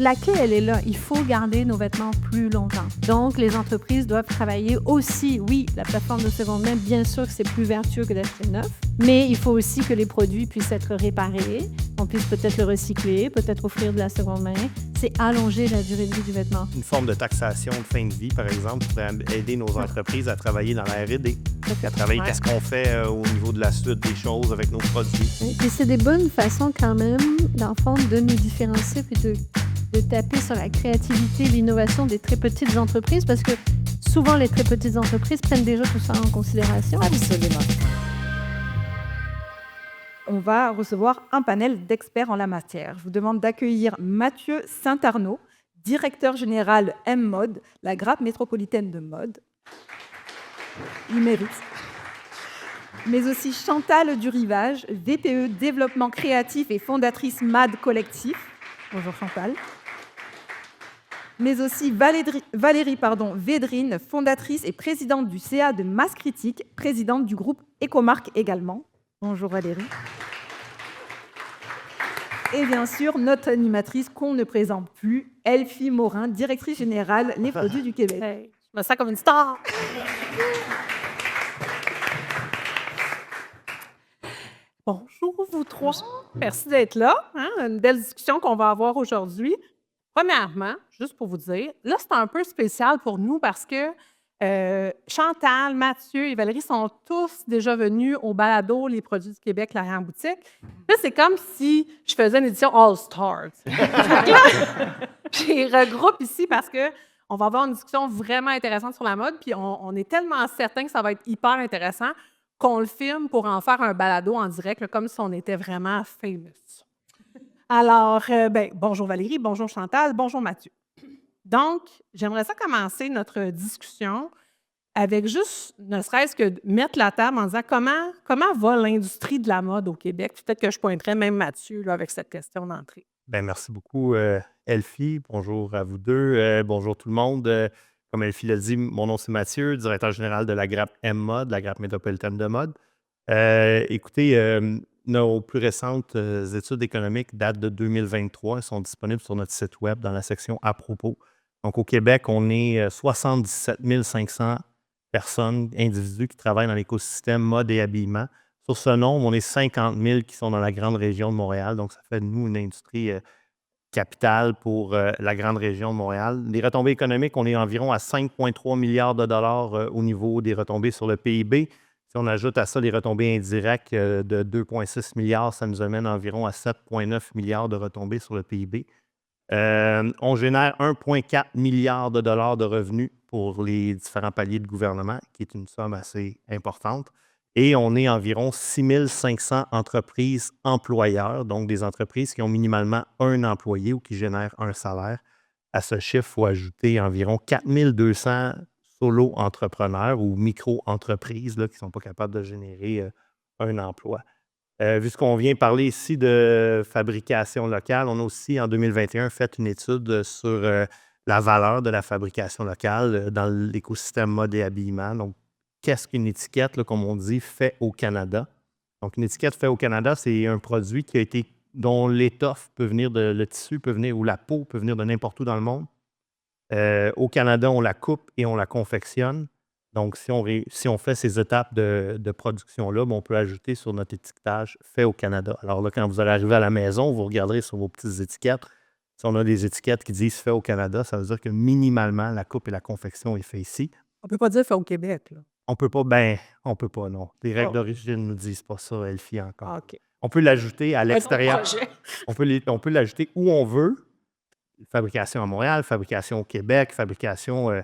la clé, elle est là. Il faut garder nos vêtements plus longtemps. Donc, les entreprises doivent travailler aussi. Oui, la plateforme de seconde main, bien sûr que c'est plus vertueux que d'acheter neuf, mais il faut aussi que les produits puissent être réparés. On puisse peut-être le recycler, peut-être offrir de la seconde main. C'est allonger la durée de vie du vêtement. Une forme de taxation de fin de vie, par exemple, pourrait aider nos entreprises à travailler dans la R&D, à travailler qu'est-ce qu'on fait au niveau de la suite des choses avec nos produits. Et c'est des bonnes façons quand même, dans le fond, de nous différencier puis de taper sur la créativité, l'innovation des très petites entreprises, parce que souvent, les très petites entreprises prennent déjà tout ça en considération. Absolument. On va recevoir un panel d'experts en la matière. Je vous demande d'accueillir Mathieu Saint-Arnaud, directeur général M-Mode, la grappe métropolitaine de mode. Il mérite. Mais aussi Chantal Durivage, VPE développement créatif et fondatrice MAD Collectif. Bonjour Chantal. Mais aussi Valérie Védrine, fondatrice et présidente du CA de Masse Critique, présidente du groupe Ecomark également. Bonjour Valérie. Et bien sûr, notre animatrice qu'on ne présente plus, Elfie Morin, directrice générale Les Produits du Québec. Hey, je me sens comme une star. Bonjour vous trois. Merci d'être là. Une belle discussion qu'on va avoir aujourd'hui. Premièrement, juste pour vous dire, là, c'est un peu spécial pour nous parce que Chantal, Mathieu et Valérie sont tous déjà venus au balado Les Produits du Québec, l'arrière-boutique. Là, c'est comme si je faisais une édition All-Star. Je les regroupe ici parce qu'on va avoir une discussion vraiment intéressante sur la mode, puis on est tellement certain que ça va être hyper intéressant qu'on le filme pour en faire un balado en direct, là, comme si on était vraiment famous. Alors, bonjour Valérie, bonjour Chantal, bonjour Mathieu. Donc, j'aimerais ça commencer notre discussion avec juste, ne serait-ce que mettre la table en disant comment va l'industrie de la mode au Québec. Peut-être que je pointerais même Mathieu là, avec cette question d'entrée. Bien, merci beaucoup, Elfie. Bonjour à vous deux. Bonjour tout le monde. Comme Elfie l'a dit, mon nom c'est Mathieu, directeur général de la grappe M-Mode, la grappe métropolitaine de mode. Écoutez, nos plus récentes études économiques datent de 2023. Elles sont disponibles sur notre site web dans la section « À propos ». Donc, au Québec, on est 77 500 personnes, individus qui travaillent dans l'écosystème mode et habillement. Sur ce nombre, on est 50 000 qui sont dans la grande région de Montréal. Donc, ça fait de nous une industrie capitale pour la grande région de Montréal. Les retombées économiques, on est environ à 5,3 milliards de dollars au niveau des retombées sur le PIB. Si on ajoute à ça les retombées indirectes de 2,6 milliards, ça nous amène environ à 7,9 milliards de retombées sur le PIB. On génère 1,4 milliard de dollars de revenus pour les différents paliers de gouvernement, qui est une somme assez importante. Et on est environ 6 500 entreprises employeurs, donc des entreprises qui ont minimalement un employé ou qui génèrent un salaire. À ce chiffre, il faut ajouter environ 4 200 solo-entrepreneurs ou micro-entreprises là, qui ne sont pas capables de générer un emploi. Vu ce qu'on vient parler ici de fabrication locale, on a aussi en 2021 fait une étude sur la valeur de la fabrication locale dans l'écosystème mode et habillement. Donc, qu'est-ce qu'une étiquette, là, comme on dit, fait au Canada? Donc, une étiquette fait au Canada, c'est un produit qui a été, dont l'étoffe peut venir le tissu peut venir, ou la peau peut venir de n'importe où dans le monde. Au Canada, on la coupe et on la confectionne. Donc, si on fait ces étapes de production-là, on peut ajouter sur notre étiquetage « Fait au Canada ». Alors là, quand vous allez arriver à la maison, vous regarderez sur vos petites étiquettes. Si on a des étiquettes qui disent « Fait au Canada », ça veut dire que minimalement, la coupe et la confection est fait ici. On ne peut pas dire « Fait au Québec ». Là. On peut pas, on peut pas, non. Les règles d'origine ne nous disent pas ça, Elfie, encore. OK. On peut l'ajouter à l'extérieur. On peut l'ajouter où on veut. Fabrication à Montréal, fabrication au Québec, fabrication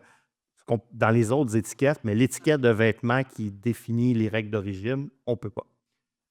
dans les autres étiquettes, mais l'étiquette de vêtements qui définit les règles d'origine, on ne peut pas.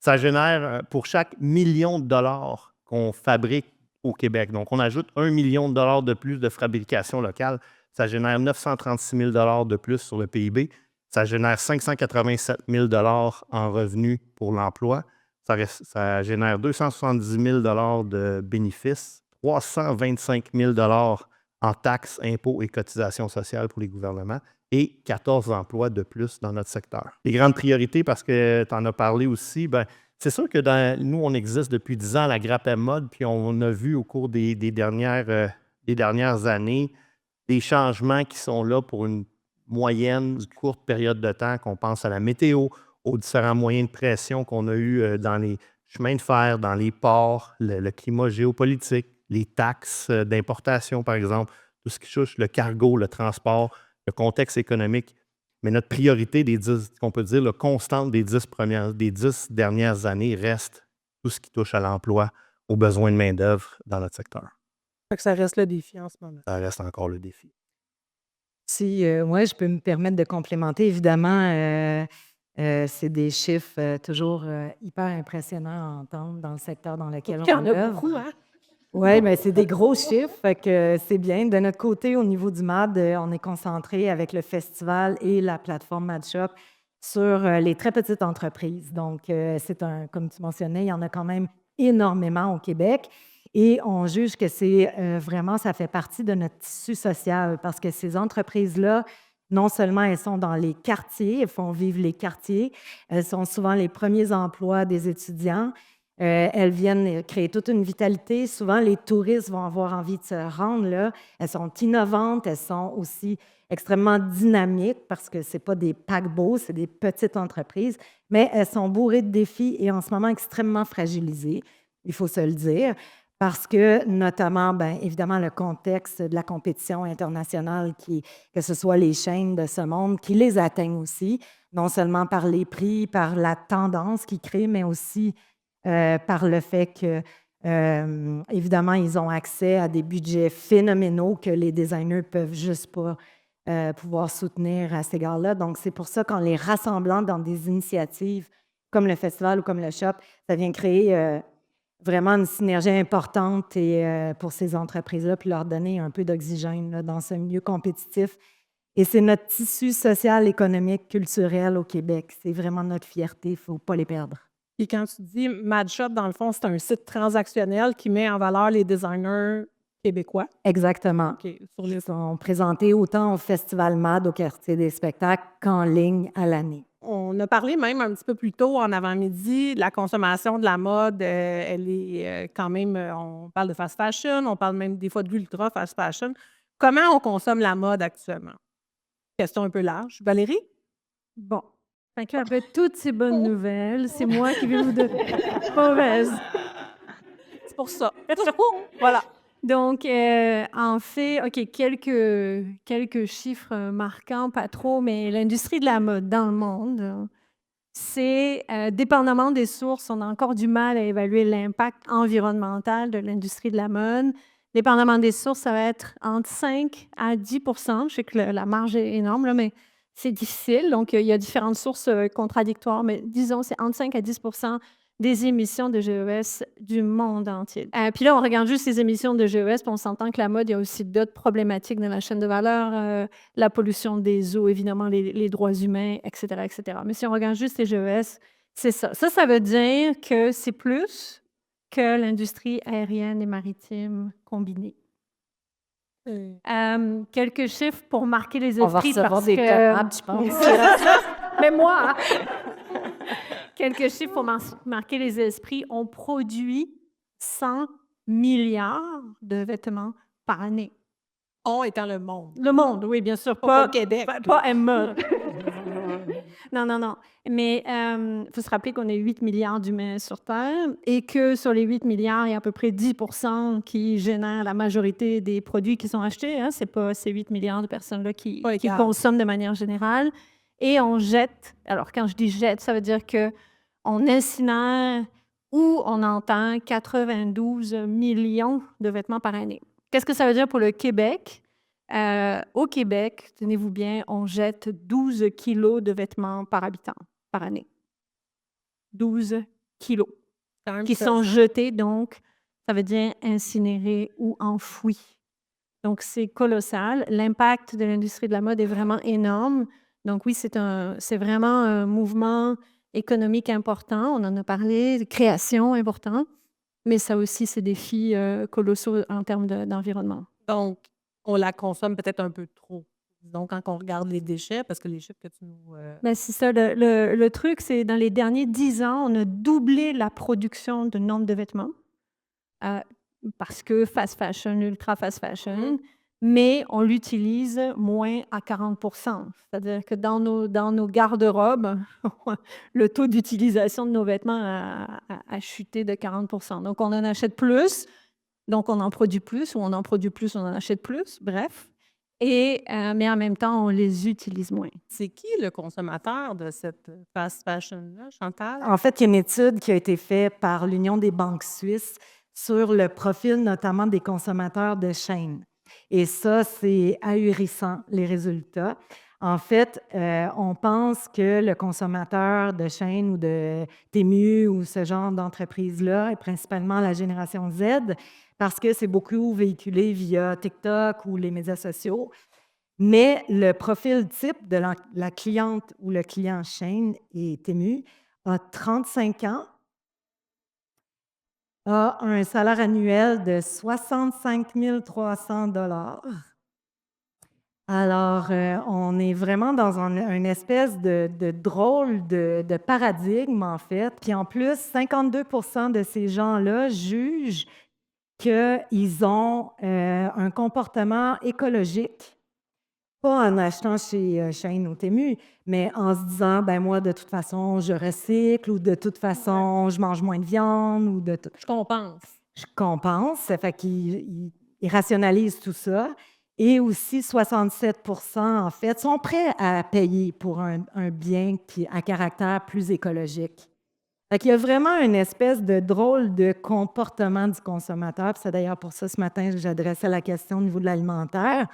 Ça génère, pour chaque million de dollars qu'on fabrique au Québec, donc on ajoute 1 million de dollars de plus de fabrication locale, ça génère 936 000 dollars de plus sur le PIB, ça génère 587 000 dollars en revenus pour l'emploi, ça génère 270 000 dollars de bénéfices, 325 000 dollars en taxes, impôts et cotisations sociales pour les gouvernements et 14 emplois de plus dans notre secteur. Les grandes priorités, parce que tu en as parlé aussi, c'est sûr que nous, on existe depuis 10 ans à la grappe M-Mode, puis on a vu au cours des dernières les dernières années, des changements qui sont là pour une moyenne, courte période de temps, qu'on pense à la météo, aux différents moyens de pression qu'on a eus dans les chemins de fer, dans les ports, le climat géopolitique, les taxes d'importation, par exemple, tout ce qui touche le cargo, le transport, le contexte économique. Mais notre priorité qu'on peut dire, le constante des 10 dernières années reste tout ce qui touche à l'emploi, aux besoins de main-d'œuvre dans notre secteur. Fait que ça reste le défi en ce moment. Ça reste encore le défi. Si moi, je peux me permettre de complémenter, évidemment, c'est des chiffres toujours hyper impressionnants à entendre dans le secteur dans lequel Il y en on a œuvre. beaucoup, hein? Oui, mais c'est des gros chiffres, fait que c'est bien. De notre côté, au niveau du MAD, on est concentré avec le festival et la plateforme MadShop sur les très petites entreprises. Donc, comme tu mentionnais, il y en a quand même énormément au Québec. Et on juge que c'est vraiment, ça fait partie de notre tissu social parce que ces entreprises-là, non seulement elles sont dans les quartiers, elles font vivre les quartiers, elles sont souvent les premiers emplois des étudiants. Elles viennent créer toute une vitalité. Souvent, les touristes vont avoir envie de se rendre là. Elles sont innovantes, elles sont aussi extrêmement dynamiques parce que ce n'est pas des paquebots, c'est des petites entreprises, mais elles sont bourrées de défis et en ce moment extrêmement fragilisées, il faut se le dire, parce que notamment, bien, évidemment, le contexte de la compétition internationale, que ce soit les chaînes de ce monde, qui les atteignent aussi, non seulement par les prix, par la tendance qu'ils créent, mais aussi par le fait que, évidemment, ils ont accès à des budgets phénoménaux que les designers ne peuvent juste pas pouvoir soutenir à cet égard-là. Donc, c'est pour ça qu'en les rassemblant dans des initiatives comme le festival ou comme le shop, ça vient créer vraiment une synergie importante pour ces entreprises-là, puis leur donner un peu d'oxygène là, dans ce milieu compétitif. Et c'est notre tissu social, économique, culturel au Québec. C'est vraiment notre fierté, il ne faut pas les perdre. Et quand tu dis MadShop, dans le fond, c'est un site transactionnel qui met en valeur les designers québécois. Exactement. OK, sur les... Ils sont présentés autant au Festival MAD, au quartier des spectacles, qu'en ligne à l'année. On a parlé même un petit peu plus tôt en avant-midi, la consommation de la mode, elle est quand même, on parle de fast fashion, on parle même des fois de l'ultra fast fashion. Comment on consomme la mode actuellement? Question un peu large. Valérie? Bon. Fait qu'avec toutes ces bonnes nouvelles, c'est moi qui vais vous donner mauvaise. C'est pour ça. Voilà. Donc, en fait, OK, quelques chiffres marquants, pas trop, mais l'industrie de la mode dans le monde, c'est, dépendamment des sources, on a encore du mal à évaluer l'impact environnemental de l'industrie de la mode. Dépendamment des sources, ça va être entre 5 à 10 Je sais que la marge est énorme, là, mais c'est difficile. Donc, il y a différentes sources contradictoires, mais disons, c'est entre 5 à 10 des émissions de GES du monde entier. Puis là, on regarde juste les émissions de GES, puis on s'entend que la mode, il y a aussi d'autres problématiques dans la chaîne de valeur, la pollution des eaux, évidemment, les droits humains, etc., etc. Mais si on regarde juste les GES, c'est ça. Ça veut dire que c'est plus que l'industrie aérienne et maritime combinée. Quelques chiffres pour marquer les On va esprits. recevoir parce des que tomates, je pense. Mais moi, quelques chiffres pour marquer les esprits. On produit 100 milliards de vêtements par année. On étant le monde. Le monde, oui, bien sûr. Pas le Québec. Pas Emma. Non. Mais il faut se rappeler qu'on est 8 milliards d'humains sur Terre et que sur les 8 milliards, il y a à peu près 10 qui génèrent la majorité des produits qui sont achetés. Hein. Ce n'est pas ces 8 milliards de personnes-là qui consomment de manière générale. Et on jette. Alors, quand je dis jette, ça veut dire qu'on incinère ou on entend 92 millions de vêtements par année. Qu'est-ce que ça veut dire pour le Québec? Au Québec, tenez-vous bien, on jette 12 kilos de vêtements par habitant par année. 12 kilos qui sont jetés, donc ça veut dire incinérés ou enfouis. Donc, c'est colossal. L'impact de l'industrie de la mode est vraiment énorme. Donc oui, c'est vraiment un mouvement économique important. On en a parlé, de création important, mais ça aussi, c'est des défis colossaux en termes d'environnement. Donc, on la consomme peut-être un peu trop. Donc, quand on regarde les déchets, parce que les chiffres que tu nous... Ben, c'est ça. Le truc, c'est dans les derniers 10 ans, on a doublé la production de nombre de vêtements. parce que fast fashion, ultra fast fashion, mais on l'utilise moins à 40 C'est-à-dire que dans nos garde-robes, le taux d'utilisation de nos vêtements a chuté de 40 Donc, on en achète plus, donc on en produit plus, ou on en produit plus, on en achète plus, bref. Mais en même temps, on les utilise moins. C'est qui le consommateur de cette fast fashion-là, Chantal? En fait, il y a une étude qui a été faite par l'Union des banques suisses sur le profil notamment des consommateurs de chaîne. Et ça, c'est ahurissant, les résultats. En fait, on pense que le consommateur de chaîne ou de Temu ou ce genre d'entreprise-là est principalement la génération Z parce que c'est beaucoup véhiculé via TikTok ou les médias sociaux. Mais le profil type de la cliente ou le client chaîne et Temu a 35 ans, a un salaire annuel de 65 300 Alors, on est vraiment dans une espèce de drôle de paradigme, en fait. Puis en plus, 52 de ces gens-là jugent qu'ils ont un comportement écologique, pas en achetant chez Shein ou Temu, mais en se disant, ben moi, de toute façon, je recycle ou de toute façon, je mange moins de viande ou de tout. Je compense. Je compense, ça fait qu'ils rationalisent tout ça. Et aussi, 67 en fait, sont prêts à payer pour un bien qui à caractère plus écologique. Fait qu'il y a vraiment une espèce de drôle de comportement du consommateur. Puis c'est d'ailleurs pour ça, ce matin, que j'adressais la question au niveau de l'alimentaire.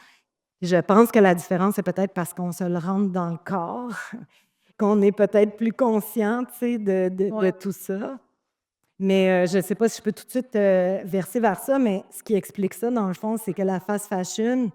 Je pense que la différence, c'est peut-être parce qu'on se le rentre dans le corps, qu'on est peut-être plus conscient, tu sais, de tout ça. Mais je ne sais pas si je peux tout de suite verser vers ça, mais ce qui explique ça, dans le fond, c'est que la fast fashion,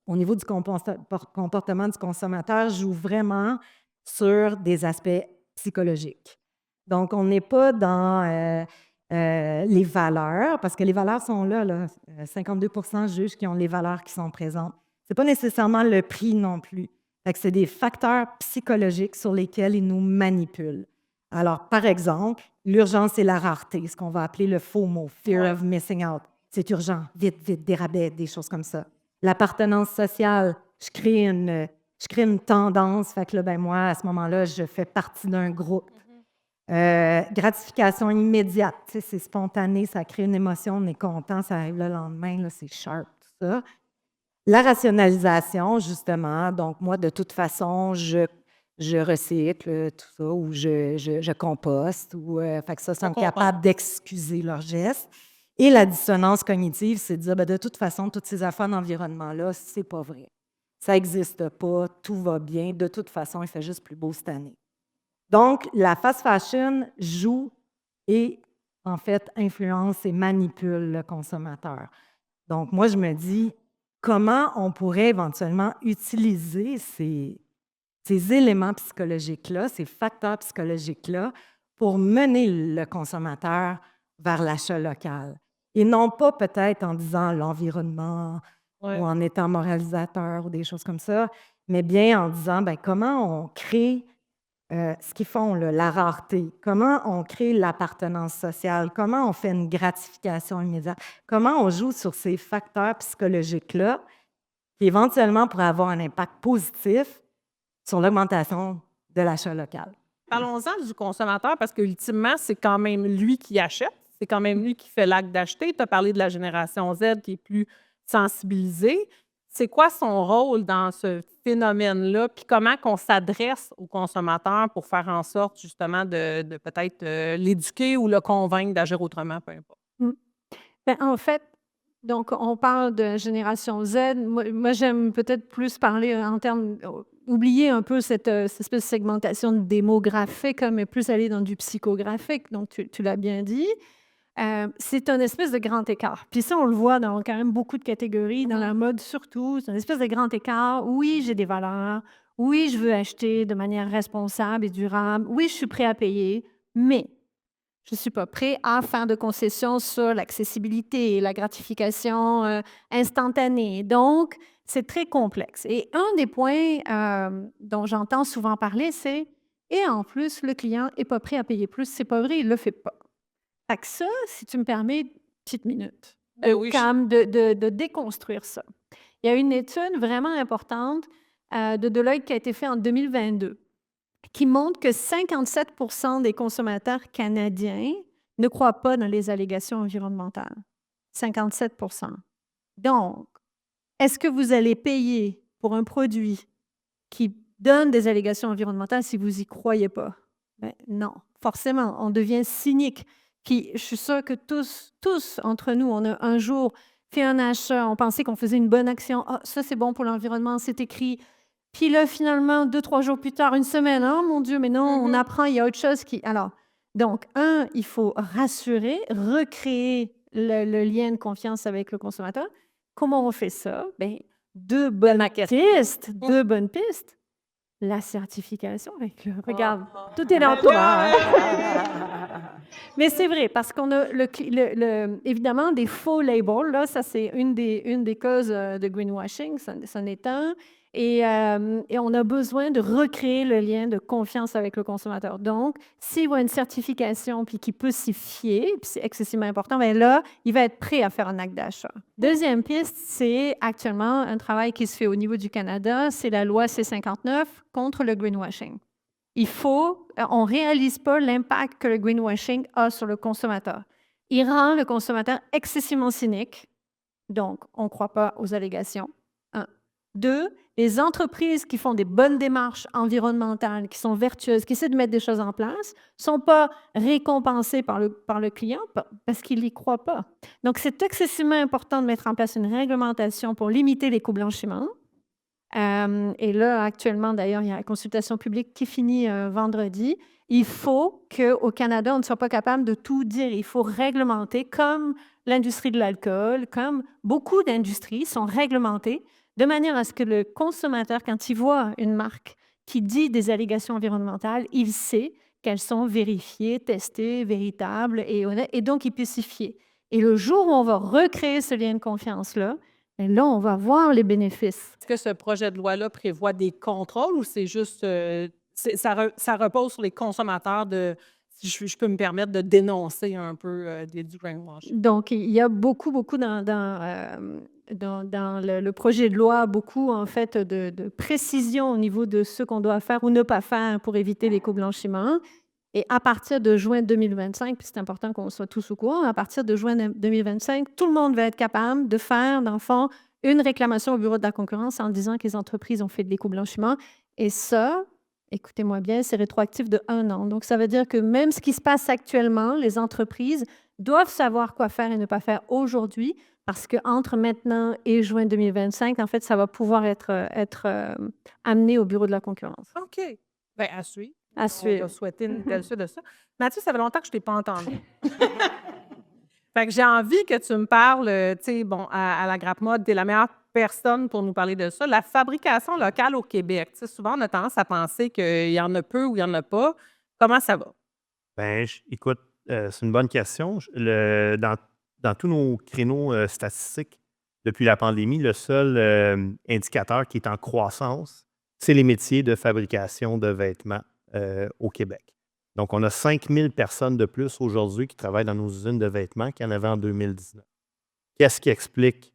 au niveau du comportement du consommateur, joue vraiment sur des aspects psychologiques. Donc, on n'est pas dans les valeurs, parce que les valeurs sont là. 52 jugent qu'ils ont les valeurs qui sont présentes. Ce n'est pas nécessairement le prix non plus. Fait que c'est des facteurs psychologiques sur lesquels ils nous manipulent. Alors, par exemple, l'urgence et la rareté, ce qu'on va appeler le FOMO, Fear of Missing Out. C'est urgent, vite, vite, des rabais, des choses comme ça. L'appartenance sociale, je crée une tendance, fait que là, ben moi, à ce moment-là, je fais partie d'un groupe. Gratification immédiate, c'est spontané, ça crée une émotion, on est content, ça arrive le lendemain, là, c'est sharp, tout ça. La rationalisation, justement, donc moi, de toute façon, je recycle, tout ça, ou je composte, ou fait que ça, sont capables d'excuser leurs gestes. Et la dissonance cognitive, c'est de dire, ben, de toute façon, toutes ces affaires d'environnement-là, c'est pas vrai. Ça n'existe pas, tout va bien, de toute façon, il fait juste plus beau cette année. Donc, la fast fashion joue et, en fait, influence et manipule le consommateur. Donc, moi, je me dis, comment on pourrait éventuellement utiliser ces éléments psychologiques-là, ces facteurs psychologiques-là, pour mener le consommateur vers l'achat local. Et non pas peut-être en disant l'environnement ou en étant moralisateur ou des choses comme ça, mais bien en disant ben, comment on crée ce qu'ils font, là, la rareté, comment on crée l'appartenance sociale, comment on fait une gratification immédiate, comment on joue sur ces facteurs psychologiques-là qui éventuellement pourraient avoir un impact positif sur l'augmentation de l'achat local. Parlons-en du consommateur parce qu'ultimement, c'est quand même lui qui achète, c'est quand même lui qui fait l'acte d'acheter. Tu as parlé de la génération Z qui est plus sensibilisée. C'est quoi son rôle dans ce phénomène-là? Puis comment qu'on s'adresse au consommateur pour faire en sorte justement de peut-être l'éduquer ou le convaincre d'agir autrement, peu importe. Ben, en fait, donc on parle de génération Z. Moi j'aime peut-être plus parler en termes oublier un peu cette espèce de segmentation démographique, mais plus aller dans du psychographique, donc tu l'as bien dit. C'est un espèce de grand écart. Puis ça, on le voit dans quand même beaucoup de catégories, dans la mode surtout. C'est un espèce de grand écart. Oui, j'ai des valeurs. Oui, je veux acheter de manière responsable et durable. Oui, je suis prêt à payer, mais je ne suis pas prêt à faire de concessions sur l'accessibilité, la gratification instantanée. Donc, c'est très complexe. Et un des points dont j'entends souvent parler, c'est « et en plus, le client n'est pas prêt à payer plus. » C'est pas vrai, il ne le fait pas. Fait que ça, si tu me permets, petite minute. Oui, de déconstruire ça. Il y a une étude vraiment importante de Deloitte qui a été faite en 2022 qui montre que 57 des consommateurs canadiens ne croient pas dans les allégations environnementales. 57 Donc, est-ce que vous allez payer pour un produit qui donne des allégations environnementales si vous n'y croyez pas? Ben, non, forcément, on devient cynique. Puis je suis sûre que tous entre nous, on a un jour fait un achat, on pensait qu'on faisait une bonne action. Ah, ça, c'est bon pour l'environnement, c'est écrit. Puis là, finalement, 2, 3 jours plus tard, une semaine, oh mon Dieu, mais non, on apprend, il y a autre chose qui. Alors, donc, il faut rassurer, recréer le lien de confiance avec le consommateur. Comment on fait ça? Bien, deux bonnes pistes. La certification avec regarde, tout est dans tout. Mais c'est vrai, parce qu'on a évidemment des faux labels. Là, ça, c'est une des causes de greenwashing, c'en est un. Et on a besoin de recréer le lien de confiance avec le consommateur. Donc, s'il voit une certification puis qu'il peut s'y fier, puis c'est excessivement important, bien là, il va être prêt à faire un acte d'achat. Deuxième piste, c'est actuellement un travail qui se fait au niveau du Canada, c'est la loi C-59 contre le greenwashing. On ne réalise pas l'impact que le greenwashing a sur le consommateur. Il rend le consommateur excessivement cynique, donc on ne croit pas aux allégations. 1. 2, les entreprises qui font des bonnes démarches environnementales, qui sont vertueuses, qui essaient de mettre des choses en place, ne sont pas récompensées par le client parce qu'il n'y croit pas. Donc, c'est excessivement important de mettre en place une réglementation pour limiter les co-blanchiments. Et là, actuellement, d'ailleurs, il y a la consultation publique qui finit vendredi. Il faut qu'au Canada, on ne soit pas capable de tout dire. Il faut réglementer comme l'industrie de l'alcool, comme beaucoup d'industries sont réglementées de manière à ce que le consommateur, quand il voit une marque qui dit des allégations environnementales, il sait qu'elles sont vérifiées, testées, véritables et honnêtes, et donc il peut s'y fier. Et le jour où on va recréer ce lien de confiance-là, bien là, on va voir les bénéfices. Est-ce que ce projet de loi-là prévoit des contrôles ou c'est juste, ça repose sur les consommateurs si je peux me permettre, de dénoncer un peu du greenwashing? Donc, il y a beaucoup dans le projet de loi, beaucoup en fait de précision au niveau de ce qu'on doit faire ou ne pas faire pour éviter l'éco-blanchiment. Et à partir de juin 2025, puis c'est important qu'on soit tous au courant, à partir de juin 2025, tout le monde va être capable de faire, dans le fond, une réclamation au Bureau de la concurrence en disant que les entreprises ont fait de l'éco-blanchiment. Et ça, écoutez-moi bien, c'est rétroactif de 1 an. Donc, ça veut dire que même ce qui se passe actuellement, les entreprises doivent savoir quoi faire et ne pas faire aujourd'hui, parce qu'entre maintenant et juin 2025, en fait, ça va pouvoir être amené au Bureau de la concurrence. OK. Bien, à suivre. À On suivre. va souhaiter une belle suite de ça. Mathieu, ça fait longtemps que je ne t'ai pas entendu. Fait que j'ai envie que tu me parles, tu sais, bon, à la Grappe Mode, tu es la meilleure personne pour nous parler de ça. La fabrication locale au Québec, tu sais, souvent, on a tendance à penser qu'il y en a peu ou il n'y en a pas. Comment ça va? Ben, écoute, c'est une bonne question. Dans tous nos créneaux statistiques, depuis la pandémie, le seul indicateur qui est en croissance, c'est les métiers de fabrication de vêtements au Québec. Donc, on a 5000 personnes de plus aujourd'hui qui travaillent dans nos usines de vêtements qu'il y en avait en 2019. Qu'est-ce qui explique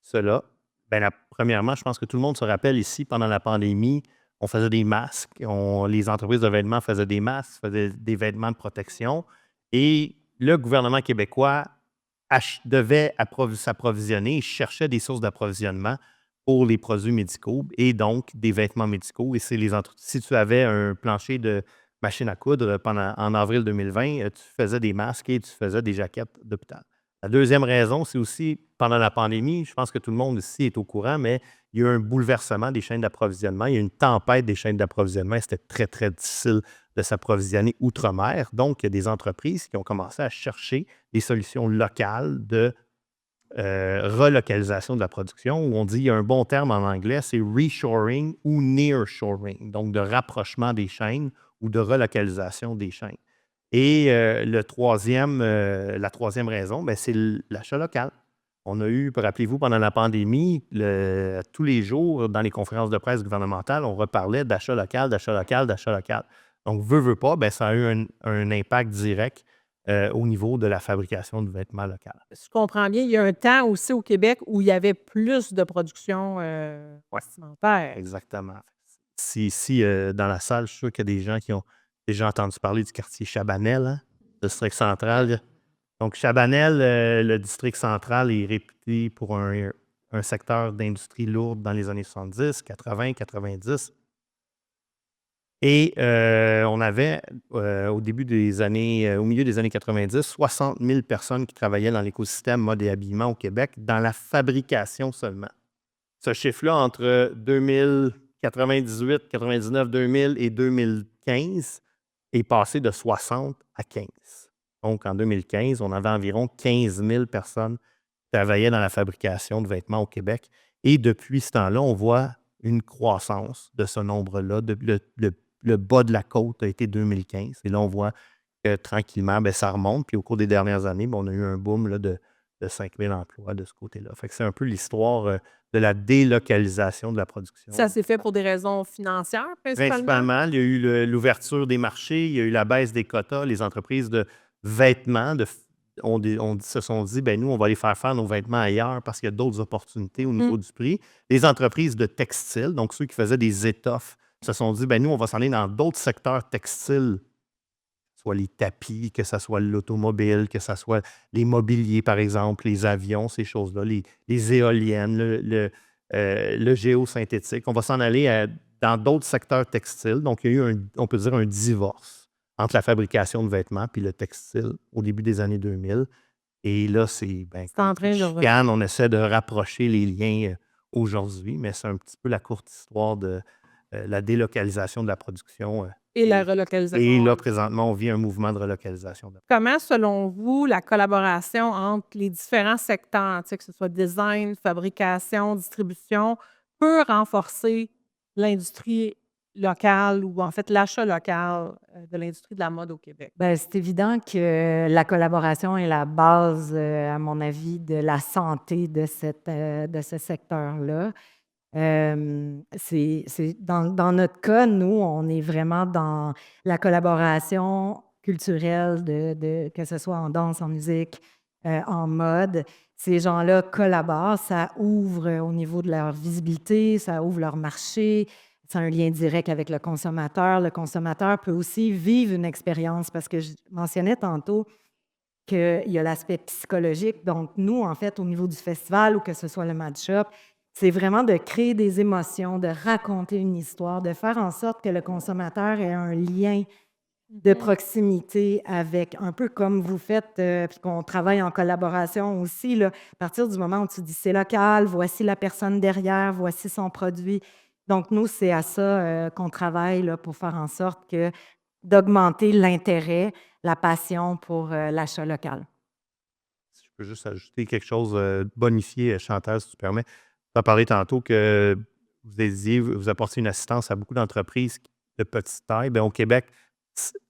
cela? Bien, premièrement, je pense que tout le monde se rappelle ici, pendant la pandémie, on faisait des masques, les entreprises de vêtements faisaient des masques, faisaient des vêtements de protection. Et le gouvernement québécois devait s'approvisionner, cherchait des sources d'approvisionnement pour les produits médicaux et donc des vêtements médicaux. Et si tu avais un plancher de machine à coudre en avril 2020, tu faisais des masques et tu faisais des jaquettes d'hôpital. La deuxième raison, c'est aussi pendant la pandémie, je pense que tout le monde ici est au courant, mais il y a eu un bouleversement des chaînes d'approvisionnement. Il y a eu une tempête des chaînes d'approvisionnement. C'était très, très difficile de s'approvisionner outre-mer. Donc, il y a des entreprises qui ont commencé à chercher des solutions locales de relocalisation de la production, où on dit, il y a un bon terme en anglais, c'est reshoring ou nearshoring, donc de rapprochement des chaînes ou de relocalisation des chaînes. Et la troisième raison, ben, c'est l'achat local. On a eu, rappelez-vous, pendant la pandémie, tous les jours, dans les conférences de presse gouvernementales, on reparlait d'achat local, d'achat local, d'achat local. Donc, veut pas, ben, ça a eu un impact direct au niveau de la fabrication de vêtements locaux. Si je comprends bien, il y a un temps aussi au Québec où il y avait plus de production Ouais. vestimentaire. Exactement. Si ici, dans la salle, je suis sûr qu'il y a des gens qui ont déjà entendu parler du quartier Chabanel, hein, le district central. Donc, Chabanel, le district central est réputé pour un secteur d'industrie lourde dans les années 70, 80, 90. Et on avait, au milieu des années 90, 60 000 personnes qui travaillaient dans l'écosystème mode et habillement au Québec, dans la fabrication seulement. Ce chiffre-là, entre 98, 99, 2000 et 2015, est passé de 60 à 15. Donc, en 2015, on avait environ 15 000 personnes qui travaillaient dans la fabrication de vêtements au Québec. Et depuis ce temps-là, on voit une croissance de ce nombre-là. Le bas de la côte a été 2015. Et là, on voit que tranquillement, ça remonte. Puis au cours des dernières années, on a eu un boom là, de 5 000 emplois de ce côté-là. Fait que c'est un peu l'histoire de la délocalisation de la production. Ça s'est fait pour des raisons financières, principalement? Principalement, il y a eu l'ouverture des marchés, il y a eu la baisse des quotas. Les entreprises de vêtements se sont dit, nous, on va aller faire nos vêtements ailleurs parce qu'il y a d'autres opportunités au niveau du prix. Les entreprises de textiles, donc ceux qui faisaient des étoffes, se sont dit, nous, on va s'en aller dans d'autres secteurs textiles, soit les tapis, que ce soit l'automobile, que ce soit les mobiliers, par exemple, les avions, ces choses-là, les éoliennes, le géosynthétique. On va s'en aller dans d'autres secteurs textiles. Donc, il y a eu, on peut dire, un divorce entre la fabrication de vêtements et le textile au début des années 2000. Et là, c'est en train de chicane, on essaie de rapprocher les liens aujourd'hui, mais c'est un petit peu la courte histoire de la délocalisation de la production. Et la relocalisation. Et là, présentement, on vit un mouvement de relocalisation. Comment, selon vous, la collaboration entre les différents secteurs, que ce soit design, fabrication, distribution, peut renforcer l'industrie locale ou en fait l'achat local de l'industrie de la mode au Québec? C'est évident que la collaboration est la base, à mon avis, de la santé de ce secteur-là. Dans notre cas, nous, on est vraiment dans la collaboration culturelle, que ce soit en danse, en musique, en mode. Ces gens-là collaborent, ça ouvre au niveau de leur visibilité, ça ouvre leur marché, c'est un lien direct avec le consommateur. Le consommateur peut aussi vivre une expérience parce que je mentionnais tantôt qu'il y a l'aspect psychologique. Donc, nous, en fait, au niveau du festival ou que ce soit le Mad Shop, c'est vraiment de créer des émotions, de raconter une histoire, de faire en sorte que le consommateur ait un lien de proximité avec, un peu comme vous faites, puis qu'on travaille en collaboration aussi, là, à partir du moment où tu dis c'est local, voici la personne derrière, voici son produit. Donc, nous, c'est à ça qu'on travaille là, pour faire en sorte d'augmenter l'intérêt, la passion pour l'achat local. Si je peux juste ajouter quelque chose, bonifié, Chantal, si tu permets. Tu as parlé tantôt que vous apportez une assistance à beaucoup d'entreprises de petite taille. Au Québec,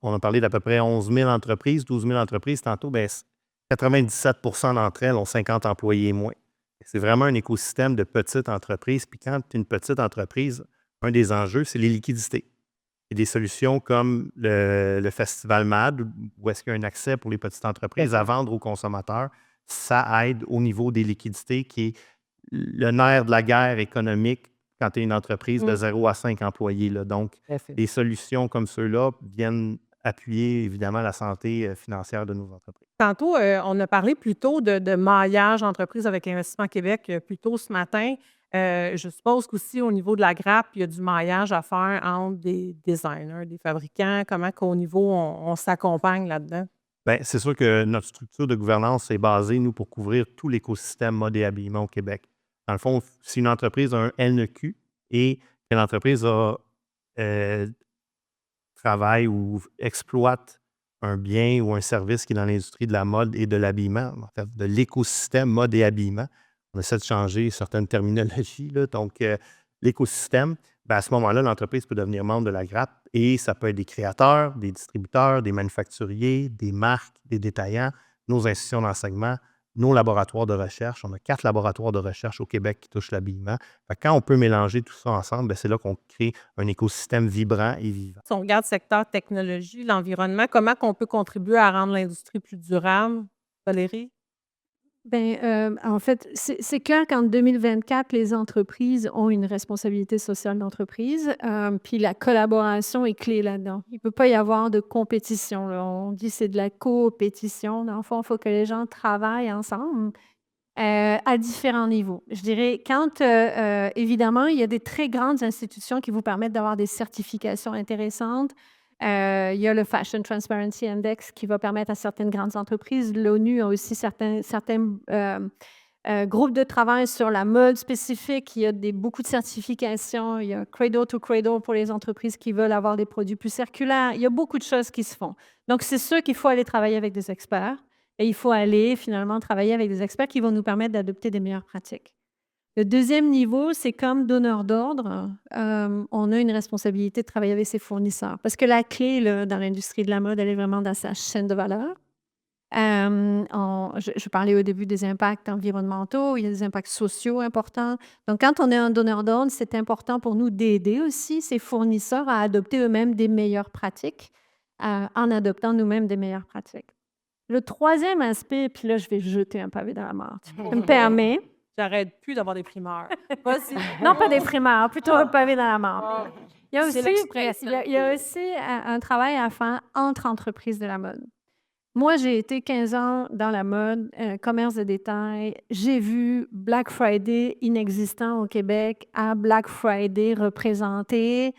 on a parlé d'à peu près 11 000 entreprises, 12 000 entreprises. Tantôt, 97 d'entre elles ont 50 employés et moins. C'est vraiment un écosystème de petites entreprises. Puis quand tu es une petite entreprise, un des enjeux, c'est les liquidités. Et des solutions comme le Festival MAD, où est-ce qu'il y a un accès pour les petites entreprises à vendre aux consommateurs, ça aide au niveau des liquidités, qui est le nerf de la guerre économique quand tu es une entreprise de 0 à 5 employés. Là. Donc, des solutions comme ceux-là viennent appuyer évidemment la santé financière de nos entreprises. Tantôt, on a parlé plutôt de maillage entreprise avec Investissement Québec plus tôt ce matin. Je suppose qu'aussi au niveau de la grappe, il y a du maillage à faire entre des designers, des fabricants. Comment qu'au niveau, on s'accompagne là-dedans? C'est sûr que notre structure de gouvernance est basée, nous, pour couvrir tout l'écosystème mode et habillement au Québec. Dans le fond, si une entreprise a un LNQ et que l'entreprise travaille ou exploite un bien ou un service qui est dans l'industrie de la mode et de l'habillement, en fait, de l'écosystème mode et habillement, on essaie de changer certaines terminologies. Là, donc, l'écosystème, à ce moment-là, l'entreprise peut devenir membre de la grappe et ça peut être des créateurs, des distributeurs, des manufacturiers, des marques, des détaillants, nos institutions d'enseignement, nos laboratoires de recherche. On a 4 laboratoires de recherche au Québec qui touchent l'habillement. Fait que quand on peut mélanger tout ça ensemble, ben, c'est là qu'on crée un écosystème vibrant et vivant. Si on regarde le secteur technologie, l'environnement, comment qu'on peut contribuer à rendre l'industrie plus durable? Valérie? En fait, c'est clair qu'en 2024, les entreprises ont une responsabilité sociale d'entreprise, puis la collaboration est clé là-dedans. Il ne peut pas y avoir de compétition, là. On dit c'est de la coopétition. Dans le fond, il faut que les gens travaillent ensemble à différents niveaux. Je dirais, évidemment, il y a des très grandes institutions qui vous permettent d'avoir des certifications intéressantes. Il y a le Fashion Transparency Index qui va permettre à certaines grandes entreprises. L'ONU a aussi certains groupes de travail sur la mode spécifique. Il y a beaucoup de certifications. Il y a Cradle to Cradle pour les entreprises qui veulent avoir des produits plus circulaires. Il y a beaucoup de choses qui se font. Donc, c'est sûr qu'il faut aller travailler avec des experts et il faut aller finalement travailler avec des experts qui vont nous permettre d'adopter des meilleures pratiques. Le deuxième niveau, c'est comme donneur d'ordre, on a une responsabilité de travailler avec ses fournisseurs. Parce que la clé là, dans l'industrie de la mode, elle est vraiment dans sa chaîne de valeur. Je parlais au début des impacts environnementaux, il y a des impacts sociaux importants. Donc, quand on est un donneur d'ordre, c'est important pour nous d'aider aussi ces fournisseurs à adopter eux-mêmes des meilleures pratiques, en adoptant nous-mêmes des meilleures pratiques. Le troisième aspect, puis là, je vais jeter un pavé dans la mare, tu me permets. J'arrête plus d'avoir des primeurs. Vas-y. Non, pas des primeurs, plutôt un pavé dans la mare. Il y a C'est aussi, l'expression. il y a aussi un travail à faire entre entreprises de la mode. Moi, j'ai été 15 ans dans la mode, commerce de détail. J'ai vu Black Friday inexistant au Québec à Black Friday représenter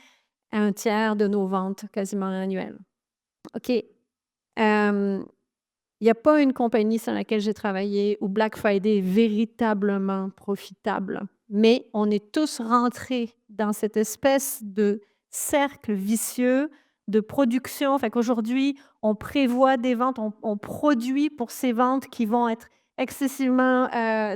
un tiers de nos ventes quasiment annuelles. OK. Il n'y a pas une compagnie sur laquelle j'ai travaillé où Black Friday est véritablement profitable, mais on est tous rentrés dans cette espèce de cercle vicieux de production. Fait qu'aujourd'hui, on prévoit des ventes, on produit pour ces ventes qui vont être excessivement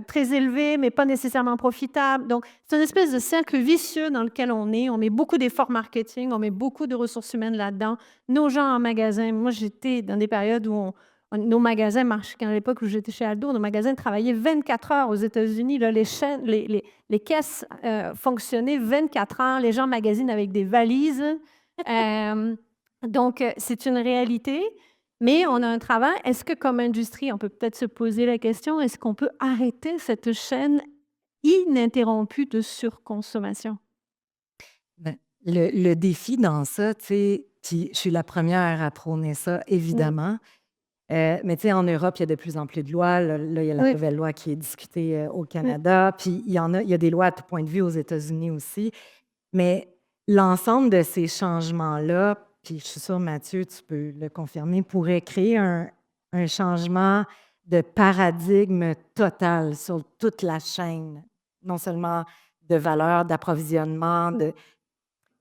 très élevées, mais pas nécessairement profitables. Donc, c'est une espèce de cercle vicieux dans lequel on est. On met beaucoup d'efforts marketing, on met beaucoup de ressources humaines là-dedans. Nos gens en magasin, moi, j'étais dans des périodes où nos magasins marchaient, à l'époque où j'étais chez Aldo, nos magasins travaillaient 24 heures aux États-Unis. Là, les caisses fonctionnaient 24 heures. Les gens magasinent avec des valises. Donc, c'est une réalité, mais on a un travail. Est-ce que, comme industrie, on peut peut-être se poser la question, est-ce qu'on peut arrêter cette chaîne ininterrompue de surconsommation? Ben, le défi dans ça, tu sais, puis je suis la première à prôner ça, évidemment. Mais tu sais, en Europe, il y a de plus en plus de lois. Là, il y a la Oui. nouvelle loi qui est discutée au Canada. Puis il y a des lois à tout point de vue aux États-Unis aussi. Mais l'ensemble de ces changements-là, puis je suis sûre, Mathieu, tu peux le confirmer, pourrait créer un changement de paradigme total sur toute la chaîne, non seulement de valeur, d'approvisionnement.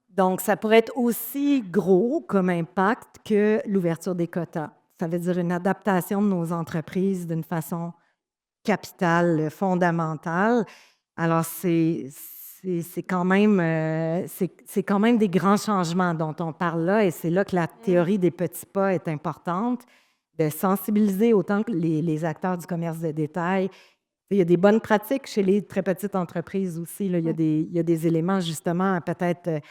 Donc, ça pourrait être aussi gros comme impact que l'ouverture des quotas. Ça veut dire une adaptation de nos entreprises d'une façon capitale, fondamentale. Alors, c'est quand même, c'est quand même des grands changements dont on parle là, et c'est là que la théorie des petits pas est importante, de sensibiliser autant que les acteurs du commerce de détail. Il y a des bonnes pratiques chez les très petites entreprises aussi. Là. Il y a des éléments justement à peut-être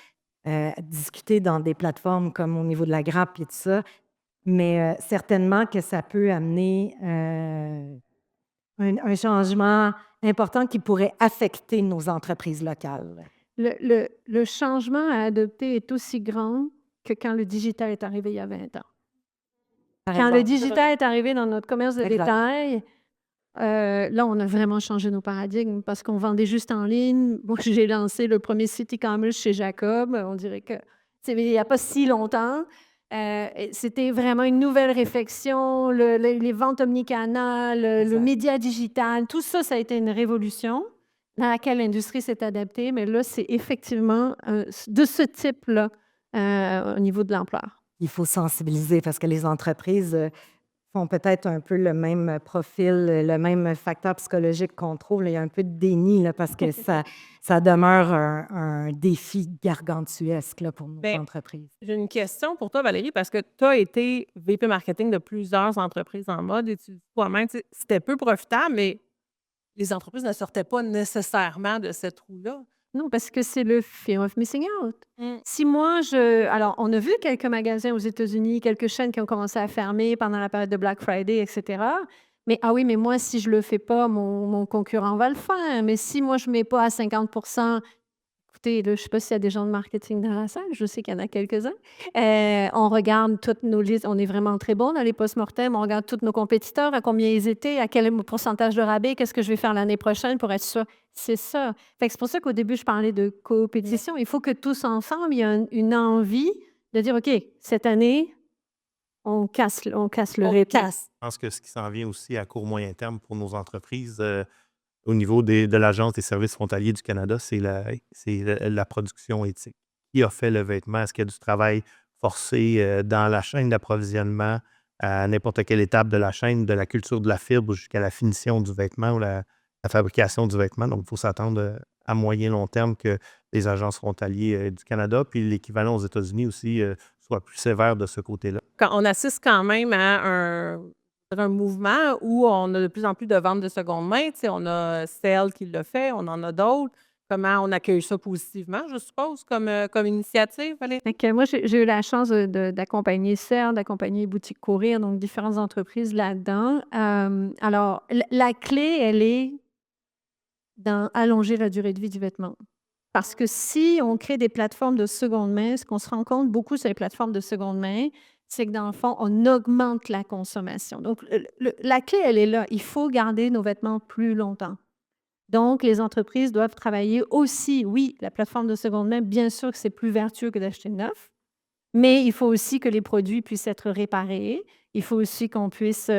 discuter dans des plateformes comme au niveau de la grappe et tout ça, mais certainement que ça peut amener un changement important qui pourrait affecter nos entreprises locales. Le changement à adopter est aussi grand que quand le digital est arrivé il y a 20 ans. Par Quand le exemple. digital est arrivé dans notre commerce de Exact. détail, là, on a vraiment changé nos paradigmes parce qu'on vendait juste en ligne. Moi, j'ai lancé le premier site e-commerce chez Jacob. On dirait que il n'y a pas si longtemps. C'était vraiment une nouvelle réflexion. Les ventes omnicanales, le Exact. média digital, tout ça, ça a été une révolution dans laquelle l'industrie s'est adaptée. Mais là, c'est effectivement de ce type-là au niveau de l'ampleur. Il faut sensibiliser parce que les entreprises font peut-être un peu le même profil, le même facteur psychologique qu'on trouve. Là. Il y a un peu de déni là, parce que ça demeure un défi gargantuesque là, pour nos Ben, entreprises. j'ai une question pour toi, Valérie, parce que tu as été VP marketing de plusieurs entreprises en mode et tu dis toi-même, tu sais, c'était peu profitable, mais les entreprises ne sortaient pas nécessairement de cette roue-là. Non, parce que c'est le fear of missing out. Mm. Si moi, alors, on a vu quelques magasins aux États-Unis, quelques chaînes qui ont commencé à fermer pendant la période de Black Friday, etc. Mais ah oui, mais moi, si je le fais pas, mon concurrent va le faire. Mais si moi, je mets pas à 50. Écoutez, là, je ne sais pas s'il y a des gens de marketing dans la salle, je sais qu'il y en a quelques-uns. On regarde toutes nos listes, on est vraiment très bon dans les post-mortem, on regarde tous nos compétiteurs, à combien ils étaient, à quel pourcentage de rabais, qu'est-ce que je vais faire l'année prochaine pour être sûr. C'est ça. Fait que c'est pour ça qu'au début, je parlais de coopétition. Il faut que tous ensemble, il y ait une envie de dire, OK, cette année, on casse le On rythme. casse. Je pense que ce qui s'en vient aussi à court moyen terme pour nos entreprises au niveau de l'Agence des services frontaliers du Canada, c'est la production éthique. Qui a fait le vêtement? Est-ce qu'il y a du travail forcé dans la chaîne d'approvisionnement à n'importe quelle étape de la chaîne, de la culture de la fibre jusqu'à la finition du vêtement ou la fabrication du vêtement? Donc, il faut s'attendre à moyen long terme que les agences frontaliers du Canada, puis l'équivalent aux États-Unis aussi, soient plus sévères de ce côté-là. On assiste quand même à un mouvement où on a de plus en plus de ventes de seconde main. Tu sais, on a Cell qui le fait, on en a d'autres. Comment on accueille ça positivement, je suppose, comme initiative, Valérie? Fait que moi, j'ai eu la chance d'accompagner CERD, d'accompagner Boutique Courir, donc différentes entreprises là-dedans. Alors, la clé, elle est dans allonger la durée de vie du vêtement. Parce que si on crée des plateformes de seconde main, ce qu'on se rend compte beaucoup sur les plateformes de seconde main, c'est que dans le fond, on augmente la consommation. Donc, la clé, elle est là. Il faut garder nos vêtements plus longtemps. Donc, les entreprises doivent travailler aussi, oui, la plateforme de seconde main, bien sûr que c'est plus vertueux que d'acheter neuf, mais il faut aussi que les produits puissent être réparés. Il faut aussi qu'on puisse,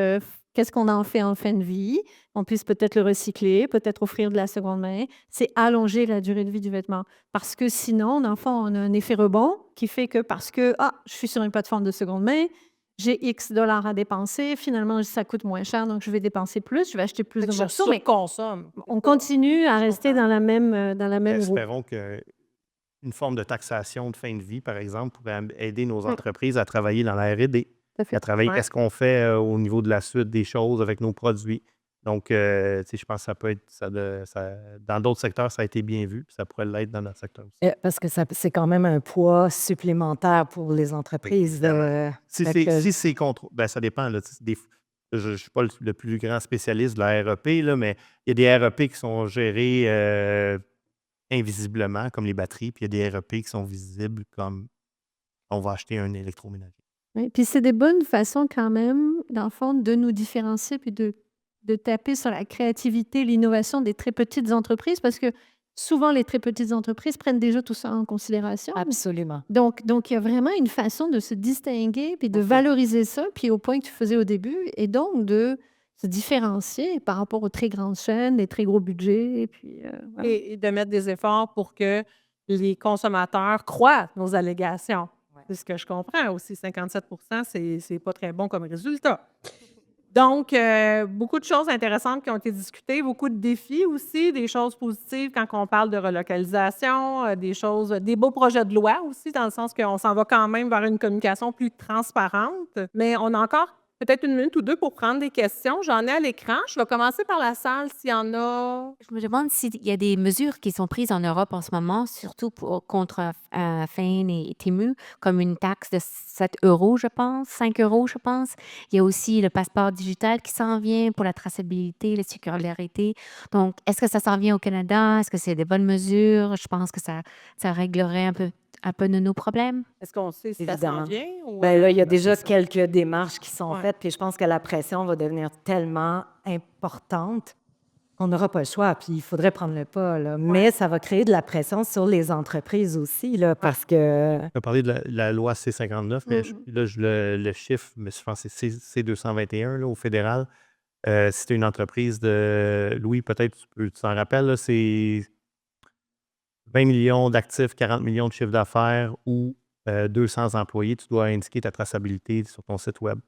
qu'est-ce qu'on en fait en fin de vie? On puisse peut-être le recycler, peut-être offrir de la seconde main. C'est allonger la durée de vie du vêtement. Parce que sinon, dans le fond, on a un effet rebond qui fait que parce que, je suis sur une plateforme de seconde main, j'ai X dollars à dépenser, finalement, ça coûte moins cher, donc je vais dépenser plus, je vais acheter plus Fait de que je morceaux, mais surconsomme. on continue à rester dans la même roue. Espérons qu'une forme de taxation de fin de vie, par exemple, pourrait aider nos entreprises à travailler dans la R&D, Tout à fait. à travailler Ouais. qu'est-ce qu'on fait au niveau de la suite des choses avec nos produits. Donc, tu sais, je pense que ça peut être, dans d'autres secteurs, ça a été bien vu, puis ça pourrait l'être dans notre secteur aussi. Parce que c'est quand même un poids supplémentaire pour les entreprises. évidemment. Si fait que- c'est contrôlé, ben, ça dépend. Là, tu sais, je ne suis pas le plus grand spécialiste de la REP, là, mais il y a des REP qui sont gérés invisiblement, comme les batteries, puis il y a des REP qui sont visibles, comme on va acheter un électroménager. Oui, puis c'est des bonnes façons quand même, dans le fond, de nous différencier puis de taper sur la créativité, l'innovation des très petites entreprises parce que souvent, les très petites entreprises prennent déjà tout ça en considération. Absolument. Donc, il y a vraiment une façon de se distinguer puis de valoriser ça, puis au point que tu faisais au début, et donc de se différencier par rapport aux très grandes chaînes, les très gros budgets. Et puis, voilà. Et de mettre des efforts pour que les consommateurs croient nos allégations. Ouais. C'est ce que je comprends aussi. 57 c'est pas très bon comme résultat. Donc, beaucoup de choses intéressantes qui ont été discutées, beaucoup de défis aussi, des choses positives quand on parle de relocalisation, des beaux projets de loi aussi, dans le sens qu'on s'en va quand même vers une communication plus transparente. Mais on a encore peut-être 1 minute ou 2 pour prendre des questions. J'en ai à l'écran. Je vais commencer par la salle s'il y en a. Je me demande s'il y a des mesures qui sont prises en Europe en ce moment, surtout contre Fein et Temu, comme une taxe de 7 euros, je pense, 5 euros, je pense. Il y a aussi le passeport digital qui s'en vient pour la traçabilité, la sécurité. Donc, est-ce que ça s'en vient au Canada? Est-ce que c'est des bonnes mesures? Je pense que ça réglerait un peu de nos problèmes. Est-ce qu'on sait si ça Évidemment. s'en vient? Ou, Ben là, il y a déjà c'est ça. quelques démarches qui sont Ouais. faites, puis je pense que la pression va devenir tellement importante qu'on n'aura pas le choix, puis il faudrait prendre le pas. Là. Mais ça va créer de la pression sur les entreprises aussi, là, parce que... On a parlé de la loi C-59, mais là, le chiffre, mais je pense que c'est C-221 là, au fédéral. Si tu es une entreprise de... Louis, peut-être tu t'en rappelles, là, c'est 20 millions d'actifs, 40 millions de chiffre d'affaires ou 200 employés, tu dois indiquer ta traçabilité sur ton site web.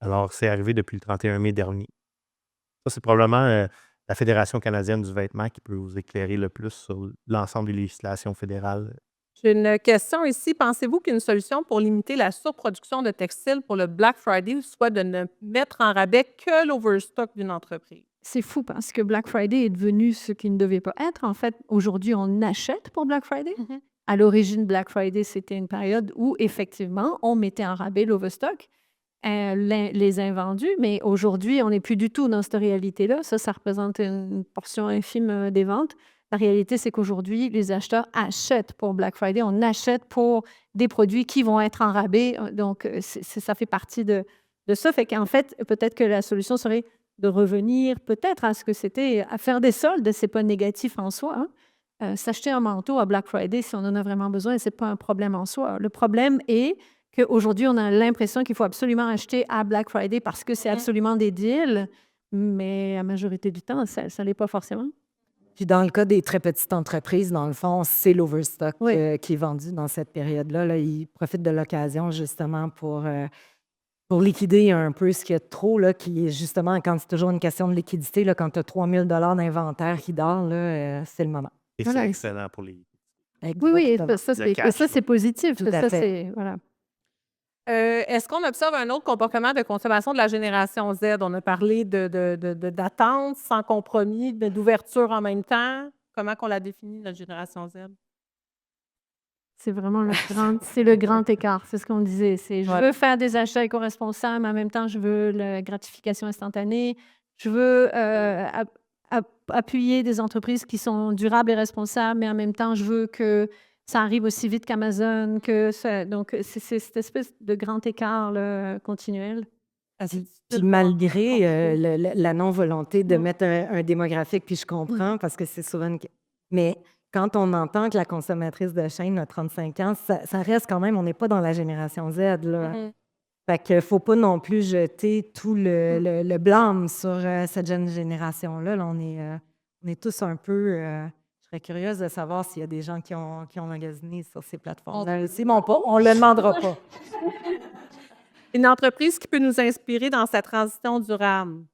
Alors, c'est arrivé depuis le 31 mai dernier. Ça, c'est probablement la Fédération canadienne du vêtement qui peut vous éclairer le plus sur l'ensemble des législations fédérales. J'ai une question ici. Pensez-vous qu'une solution pour limiter la surproduction de textiles pour le Black Friday soit de ne mettre en rabais que l'overstock d'une entreprise? C'est fou parce que Black Friday est devenu ce qu'il ne devait pas être. En fait, aujourd'hui, on achète pour Black Friday. À l'origine, Black Friday, c'était une période où, effectivement, on mettait en rabais l'overstock, les invendus, mais aujourd'hui, on n'est plus du tout dans cette réalité-là. Ça représente une portion infime des ventes. La réalité, c'est qu'aujourd'hui, les acheteurs achètent pour Black Friday. On achète pour des produits qui vont être en rabais. Donc, ça fait partie de ça. Fait qu'en fait, peut-être que la solution serait de revenir peut-être à ce que c'était, à faire des soldes. C'est pas négatif en soi, hein. S'acheter un manteau à Black Friday, si on en a vraiment besoin, c'est pas un problème en soi. Le problème est qu'aujourd'hui, on a l'impression qu'il faut absolument acheter à Black Friday parce que c'est absolument des deals, mais la majorité du temps, ça ne l'est pas forcément. Puis dans le cas des très petites entreprises, dans le fond, c'est l'overstock Oui. qui est vendu dans cette période-là. Là, ils profitent de l'occasion justement pour liquider un peu ce qu'il y a de trop, là, qui est justement, quand c'est toujours une question de liquidité, là, quand tu as 3 000 d'inventaire qui dort, là, c'est le moment. Et Voilà. c'est excellent pour les... Oui, Exactement. ça, c'est positif. Tout à Ça, fait. c'est, voilà. Est-ce qu'on observe un autre comportement de consommation de la génération Z? On a parlé d'attente, sans compromis, d'ouverture en même temps. Comment qu'on la définit, notre génération Z? C'est vraiment le grand écart. C'est ce qu'on disait. C'est je Ouais. veux faire des achats éco-responsables, mais en même temps, je veux la gratification instantanée. Je veux appuyer des entreprises qui sont durables et responsables, mais en même temps, je veux que ça arrive aussi vite qu'Amazon. Donc, c'est cette espèce de grand écart là, continuel. Puis malgré la non-volonté de Mm. mettre un démographique, puis je comprends parce que c'est souvent mais quand on entend que la consommatrice de chaîne a 35 ans, ça reste quand même, on n'est pas dans la génération Z, là. Fait qu'il ne faut pas non plus jeter tout le blâme sur cette jeune génération-là. Là, on est tous un peu... je serais curieuse de savoir s'il y a des gens qui ont magasiné sur ces plateformes-là. C'est mon pas, on ne le demandera pas. Une entreprise qui peut nous inspirer dans sa transition durable.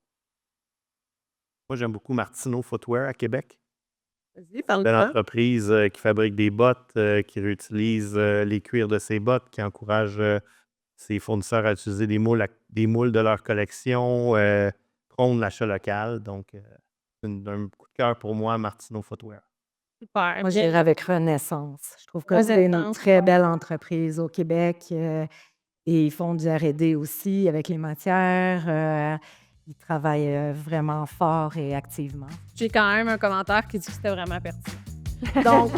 Moi, j'aime beaucoup Martineau Footwear à Québec. Vas-y, parle Belle de entreprise qui fabrique des bottes, qui réutilise les cuirs de ses bottes, qui encourage ses fournisseurs à utiliser des moules de leur collection, prône l'achat local. Donc, un coup de cœur pour moi, Martineau Footwear. Super. Moi, j'irais avec Renaissance. Je trouve que c'est une Renaissance, très belle entreprise au Québec. Et ils font du R&D aussi avec les matières. Ils travaillent vraiment fort et activement. J'ai quand même un commentaire qui dit que c'était vraiment pertinent. Donc,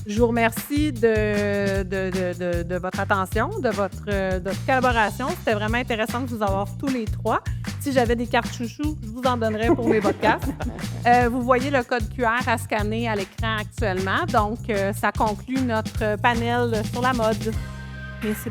je vous remercie de votre attention, de votre collaboration. C'était vraiment intéressant de vous avoir tous les trois. Si j'avais des cartes chouchous, je vous en donnerais pour mes podcasts. Vous voyez le code QR à scanner à l'écran actuellement. Donc, ça conclut notre panel sur la mode. Merci.